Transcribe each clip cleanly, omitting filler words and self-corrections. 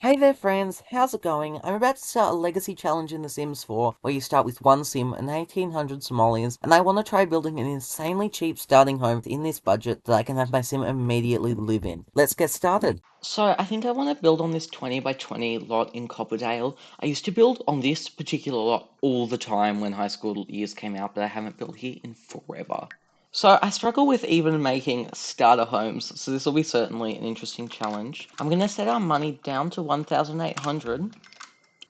Hey there friends, how's it going? I'm about to start a legacy challenge in The Sims 4 where you start with one sim and 1800 simoleons, and I want to try building an insanely cheap starting home in this budget that I can have my sim immediately live in. Let's get started! So I think I want to build on this 20 by 20 lot in Copperdale. I used to build on this particular lot all the time when high school years came out, but I haven't built here in forever. So I struggle with even making starter homes, so this will be certainly an interesting challenge. I'm going to set our money down to 1,800.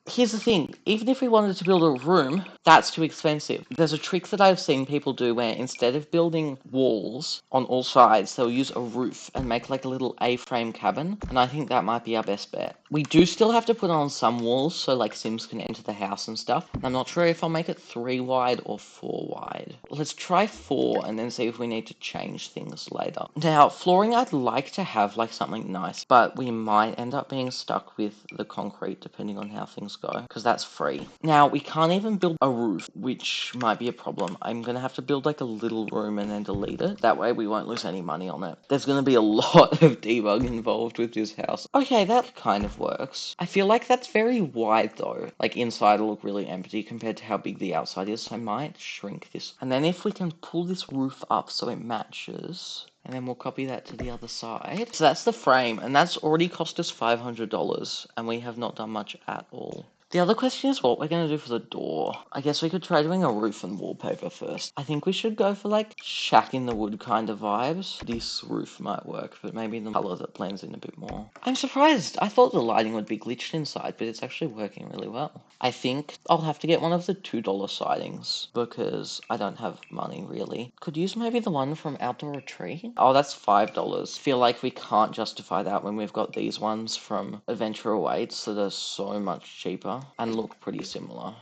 Here's the thing, even if we wanted to build a room, that's too expensive. There's a trick that I've seen people do where instead of building walls on all sides, they'll use a roof and make like a little A-frame cabin, and I think that might be our best bet. We do still have to put on some walls so like Sims can enter the house and stuff. I'm not sure if I'll make it 3 wide or 4 wide. Let's try 4 and then see if we need to change things later. Now, flooring I'd like to have like something nice, but we might end up being stuck with the concrete depending on how things go, because that's free. Now, we can't even build a roof, which might be a problem. I'm going to have to build like a little room and then delete it. That way we won't lose any money on it. There's going to be a lot of debug involved with this house. Okay, that kind of works. I feel like that's very wide though. Like inside will look really empty compared to how big the outside is, so I might shrink this. And then if we can pull this roof up so it matches, and then we'll copy that to the other side. So that's the frame, and that's already cost us $500, and we have not done much at all. The other question is what we're going to do for the door. I guess we could try doing a roof and wallpaper first. I think we should go for like shack in the wood kind of vibes. This roof might work, but maybe the color that blends in a bit more. I'm surprised. I thought the lighting would be glitched inside, but it's actually working really well. I think I'll have to get one of the $2 sightings because I don't have money really. Could use maybe the one from Outdoor Retreat. Oh, that's $5. Feel like we can't justify that when we've got these ones from Adventure Awaits that are so much cheaper and look pretty similar.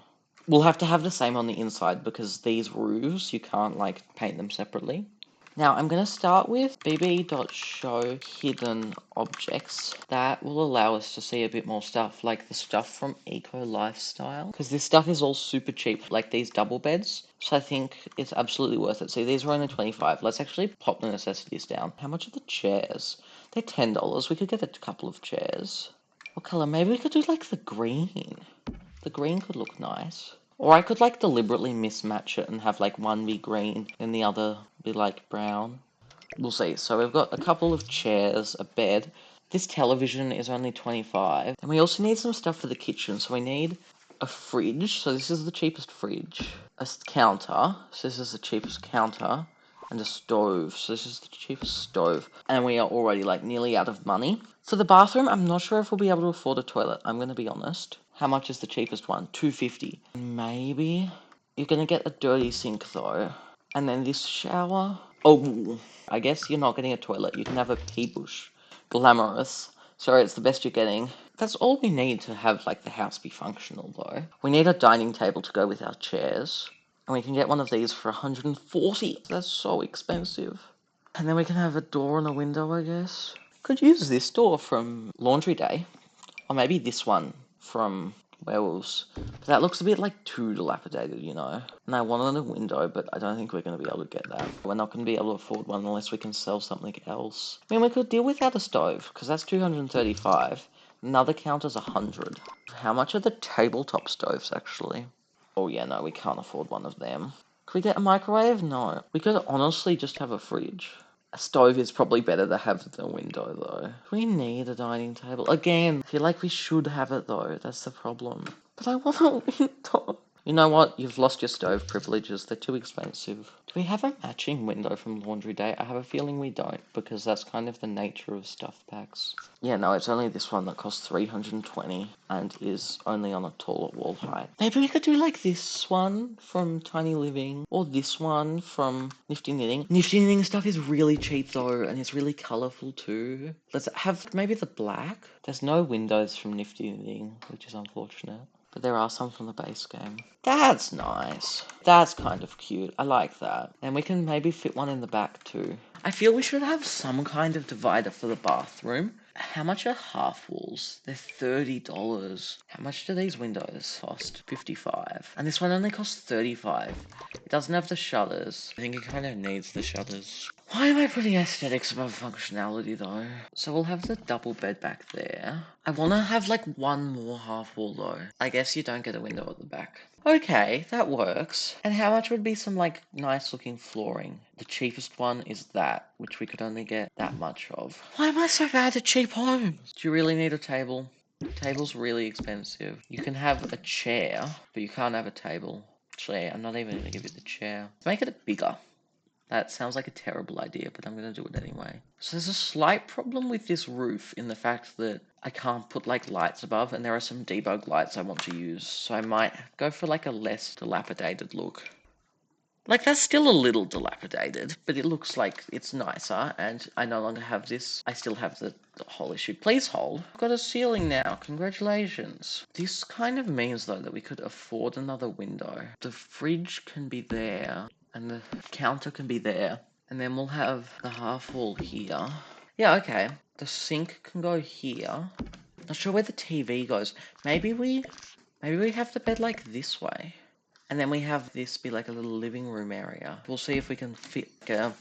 We'll have to have the same on the inside because these roofs, you can't like paint them separately. Now I'm going to start with bb.show hidden objects. That will allow us to see a bit more stuff, like the stuff from Eco Lifestyle, because this stuff is all super cheap, like these double beds. So I think it's absolutely worth it. See, these are only 25. Let's actually pop the necessities down. How much are the chairs? They're $10. We could get a couple of chairs. What color? Maybe we could do like the green. The green could look nice. Or I could like deliberately mismatch it and have like one be green and the other be like brown. We'll see. So we've got a couple of chairs, a bed. This television is only 25. And we also need some stuff for the kitchen. So we need a fridge. So this is the cheapest fridge. A counter. So this is the cheapest counter. And a stove. So this is the cheapest stove. And we are already like nearly out of money. For the bathroom, I'm not sure if we'll be able to afford a toilet. I'm going to be honest. How much is the cheapest one? $250. Maybe you're going to get a dirty sink though. And then this shower. Oh, I guess you're not getting a toilet. You can have a pee bush. Glamorous. Sorry, it's the best you're getting. That's all we need to have like the house be functional though. We need a dining table to go with our chairs. And we can get one of these for 140. That's so expensive. And then we can have a door and a window, I guess. Could use this door from Laundry Day. Or maybe this one from Werewolves. But that looks a bit like too dilapidated, you know. And I wanted a window, but I don't think we're going to be able to get that. We're not going to be able to afford one unless we can sell something else. I mean, we could deal without a stove, because that's 235. Another counter's 100. How much are the tabletop stoves, actually? Oh yeah, no, we can't afford one of them. Could we get a microwave? No. We could honestly just have a fridge. A stove is probably better to have than a window, though. We need a dining table. Again, I feel like we should have it, though. That's the problem. But I want a window. You know what? You've lost your stove privileges. They're too expensive. Do we have a matching window from Laundry Day? I have a feeling we don't, because that's kind of the nature of stuff packs. Yeah, no, it's only this one that costs 320 and is only on a toilet wall height. Maybe we could do like this one from Tiny Living, or this one from Nifty Knitting. Nifty Knitting stuff is really cheap though, and it's really colourful too. Let's have maybe the black. There's no windows from Nifty Knitting, which is unfortunate. But there are some from the base game. That's nice. That's kind of cute. I like that. And we can maybe fit one in the back too. I feel we should have some kind of divider for the bathroom. How much are half walls? They're $30. How much do these windows cost? 55. And this one only costs 35. It doesn't have the shutters. I think it kind of needs the shutters. Why am I putting aesthetics above functionality though? So we'll have the double bed back there. I want to have like one more half wall though. I guess you don't get a window at the back. Okay, that works. And how much would be some like nice looking flooring? The cheapest one is that, which we could only get that much of. Why am I so bad at cheap homes? Do you really need a table? Table's really expensive. You can have a chair, but you can't have a table. Actually, I'm not even going to give you the chair. Let's make it bigger. That sounds like a terrible idea, but I'm going to do it anyway. So there's a slight problem with this roof in the fact that I can't put like lights above, and there are some debug lights I want to use. So I might go for like a less dilapidated look. Like, that's still a little dilapidated, but it looks like it's nicer, and I no longer have this. I still have the whole issue. Please hold. I've got a ceiling now. Congratulations. This kind of means, though, that we could afford another window. The fridge can be there, and the counter can be there, and then we'll have the half wall here. Yeah, okay. The sink can go here. Not sure where the TV goes. Maybe we have the bed like this way. And then we have this be like a little living room area. We'll see if we can fit like a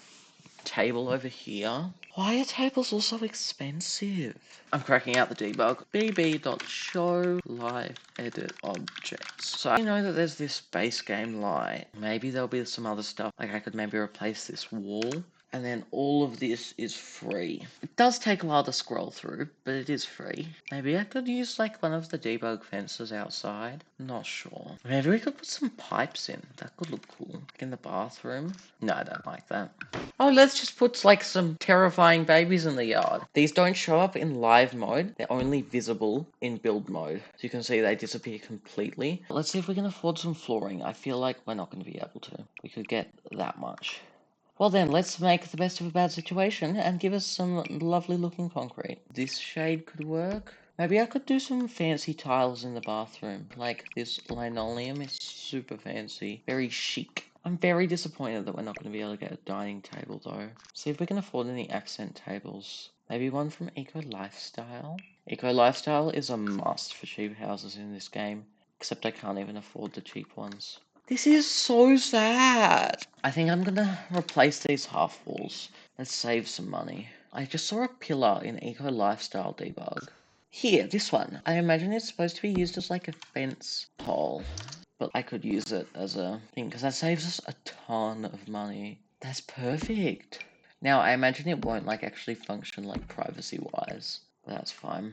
table over here. Why are tables all so expensive? I'm cracking out the debug. bb.show live edit objects. So I know that there's this base game light. Maybe there'll be some other stuff. Like I could maybe replace this wall. And then all of this is free. It does take a while to scroll through, but it is free. Maybe I could use like one of the debug fences outside. Not sure. Maybe we could put some pipes in. That could look cool. Like in the bathroom. No, I don't like that. Oh, let's just put like some terrifying babies in the yard. These don't show up in live mode. They're only visible in build mode. So you can see they disappear completely. Let's see if we can afford some flooring. I feel like we're not going to be able to. We could get that much. Well then, let's make the best of a bad situation and give us some lovely looking concrete. This shade could work. Maybe I could do some fancy tiles in the bathroom. Like this linoleum is super fancy. Very chic. I'm very disappointed that we're not going to be able to get a dining table though. See if we can afford any accent tables. Maybe one from Eco Lifestyle? Eco Lifestyle is a must for cheap houses in this game. Except I can't even afford the cheap ones. This is so sad. I think I'm gonna replace these half walls. Let's save some money. I just saw a pillar in Eco Lifestyle debug. Here, this one. I imagine it's supposed to be used as like a fence pole. But I could use it as a thing, because that saves us a ton of money. That's perfect. Now, I imagine it won't like actually function like privacy-wise. But that's fine.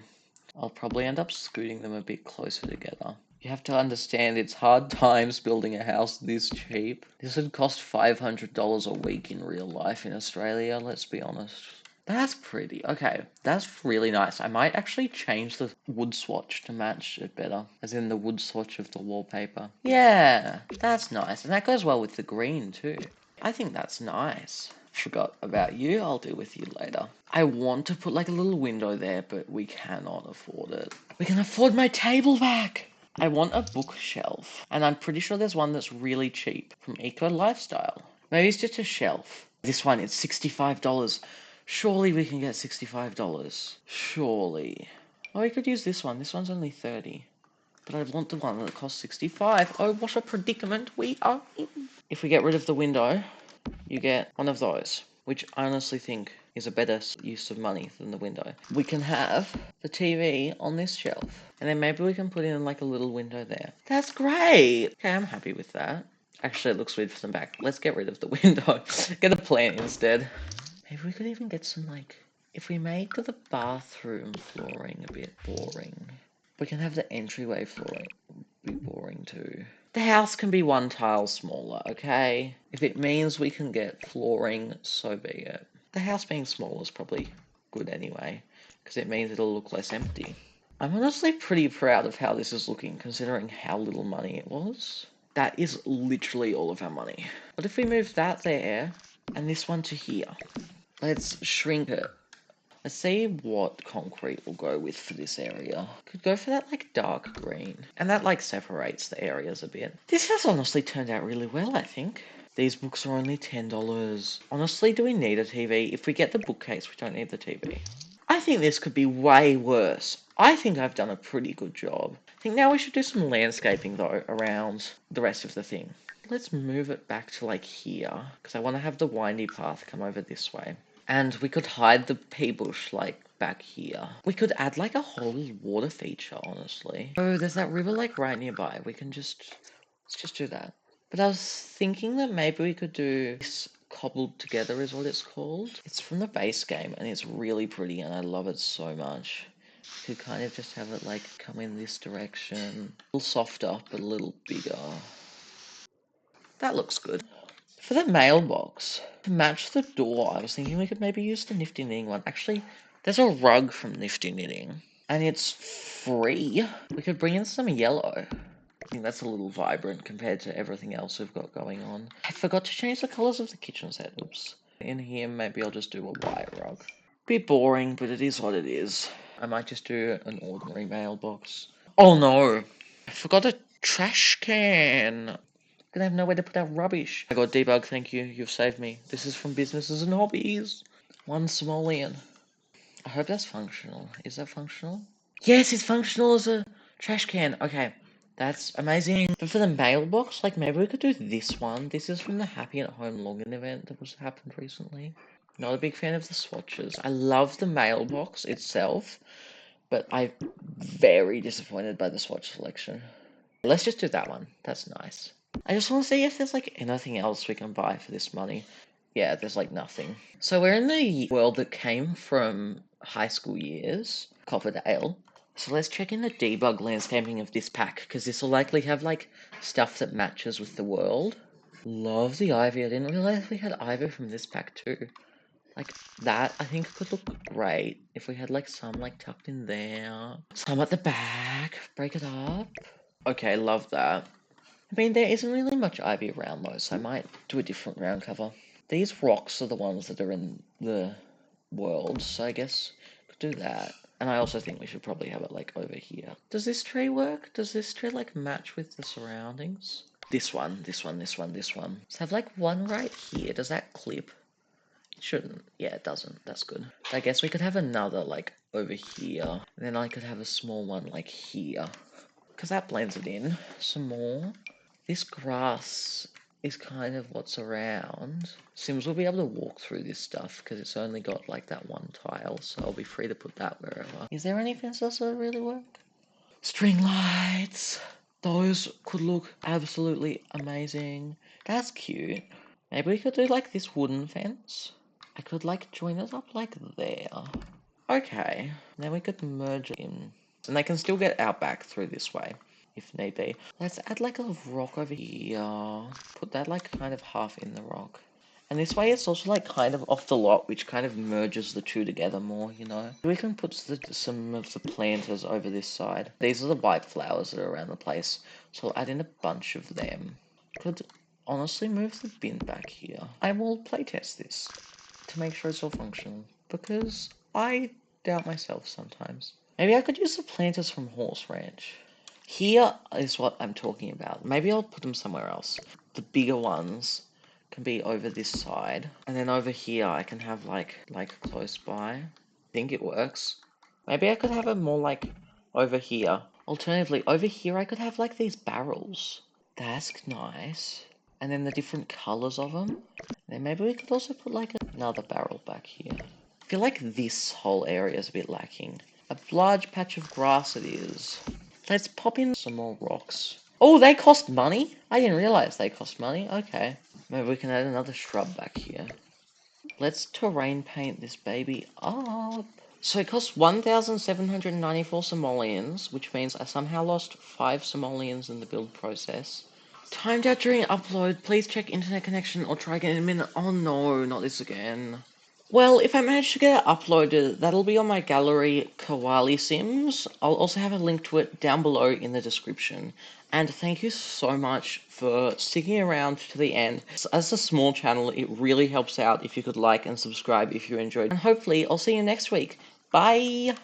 I'll probably end up scooting them a bit closer together. You have to understand it's hard times building a house this cheap. This would cost $500 a week in real life in Australia, let's be honest. That's pretty. Okay, that's really nice. I might actually change the wood swatch to match it better. As in the wood swatch of the wallpaper. Yeah, that's nice. And that goes well with the green too. I think that's nice. Forgot about you, I'll deal with you later. I want to put like a little window there, but we cannot afford it. We can afford my table back! I want a bookshelf, and I'm pretty sure there's one that's really cheap from Eco Lifestyle. Maybe it's just a shelf. This one, it's $65. Surely we can get $65. Surely. Oh, we could use this one. This one's only 30. But I want the one that costs 65. Oh, what a predicament we are in. If we get rid of the window, you get one of those, which I honestly think is a better use of money than the window. We can have the TV on this shelf, and then maybe we can put in like a little window there. That's great! Okay, I'm happy with that. Actually, it looks weird from the back. Let's get rid of the window. Get a plant instead. Maybe we could even get some like... If we make the bathroom flooring a bit boring, we can have the entryway flooring be boring too. The house can be one tile smaller, okay? If it means we can get flooring, so be it. The house being small is probably good anyway, because it means it'll look less empty. I'm honestly pretty proud of how this is looking, considering how little money it was. That is literally all of our money. What if we move that there, and this one to here? Let's shrink it. Let's see what concrete we'll go with for this area. Could go for that like dark green. And that like separates the areas a bit. This has honestly turned out really well, I think. These books are only $10. Honestly, do we need a TV? If we get the bookcase, we don't need the TV. I think this could be way worse. I think I've done a pretty good job. I think now we should do some landscaping though around the rest of the thing. let's move it back to like here, because I want to have the windy path come over this way. And we could hide the pea bush like back here. We could add like a whole water feature, honestly. Oh, there's that river like right nearby. Let's just do that. But I was thinking that maybe we could do this cobbled together is what it's called. It's from the base game and it's really pretty and I love it so much. Could kind of just have it like come in this direction. A little softer, but a little bigger. That looks good. For the mailbox, to match the door, I was thinking we could maybe use the Nifty Knitting one. Actually, there's a rug from Nifty Knitting, and it's free. We could bring in some yellow. I think that's a little vibrant compared to everything else we've got going on. I forgot to change the colours of the kitchen set. Oops. In here, maybe I'll just do a white rug. Bit boring, but it is what it is. I might just do an ordinary mailbox. Oh no! I forgot a trash can! Gonna have nowhere to put out rubbish. I got debug, thank you. You've saved me. This is from businesses and hobbies. One simoleon. I hope that's functional. Is that functional? Yes, it's functional as a trash can. Okay, that's amazing. But for the mailbox, like maybe we could do this one. This is from the Happy at Home login event that was happened recently. Not a big fan of the swatches. I love the mailbox itself, but I'm very disappointed by the swatch selection. Let's just do that one. That's nice. I just want to see if there's like anything else we can buy for this money. Yeah, there's like nothing. So we're in the world that came from high school years, Copperdale. So let's check in the debug landscaping of this pack, because this will likely have like stuff that matches with the world. Love the ivy. I didn't realize we had ivy from this pack too. Like that, I think could look great if we had like some like tucked in there, some at the back. Break it up. Okay, love that. I mean, there isn't really much ivy around though, so I might do a different ground cover. These rocks are the ones that are in the world, so I guess could do that. And I also think we should probably have it like over here. Does this tree work? Does this tree like match with the surroundings? This one, this one, this one, this one. So I have like one right here. Does that clip? It shouldn't. Yeah, it doesn't. That's good. I guess we could have another like over here. And then I could have a small one like here. Because that blends it in some more. This grass is kind of what's around. Sims will be able to walk through this stuff because it's only got like that one tile, so I'll be free to put that wherever. Is there anything else that really work? String lights! Those could look absolutely amazing. That's cute. Maybe we could do like this wooden fence. I could like join it up like there. Okay, then we could merge it in. And they can still get out back through this way, if need be. Let's add like a rock over here. Put that like kind of half in the rock. And this way it's also like kind of off the lot, which kind of merges the two together more, you know. We can put some of the planters over this side. These are the white flowers that are around the place. So I'll add in a bunch of them. Could honestly move the bin back here. I will playtest this to make sure it's all functional. Because I doubt myself sometimes. Maybe I could use the planters from Horse Ranch. Here is what I'm talking about. Maybe I'll put them somewhere else. The bigger ones can be over this side. And then over here I can have like close by. I think it works. Maybe I could have it more like over here. Alternatively, over here I could have like these barrels. That's nice. And then the different colors of them. Then maybe we could also put like another barrel back here. I feel like this whole area is a bit lacking. A large patch of grass it is. Let's pop in some more rocks. Oh, they cost money? I didn't realize they cost money. Okay. Maybe we can add another shrub back here. Let's terrain paint this baby up. So it costs 1,794 simoleons, which means I somehow lost 5 simoleons in the build process. Timed out during upload. Please check internet connection or try again in a minute. Oh no, not this again. Well, if I manage to get it uploaded, that'll be on my gallery, Koali Sims. I'll also have a link to it down below in the description. And thank you so much for sticking around to the end. As a small channel, it really helps out if you could like and subscribe if you enjoyed. And hopefully, I'll see you next week. Bye!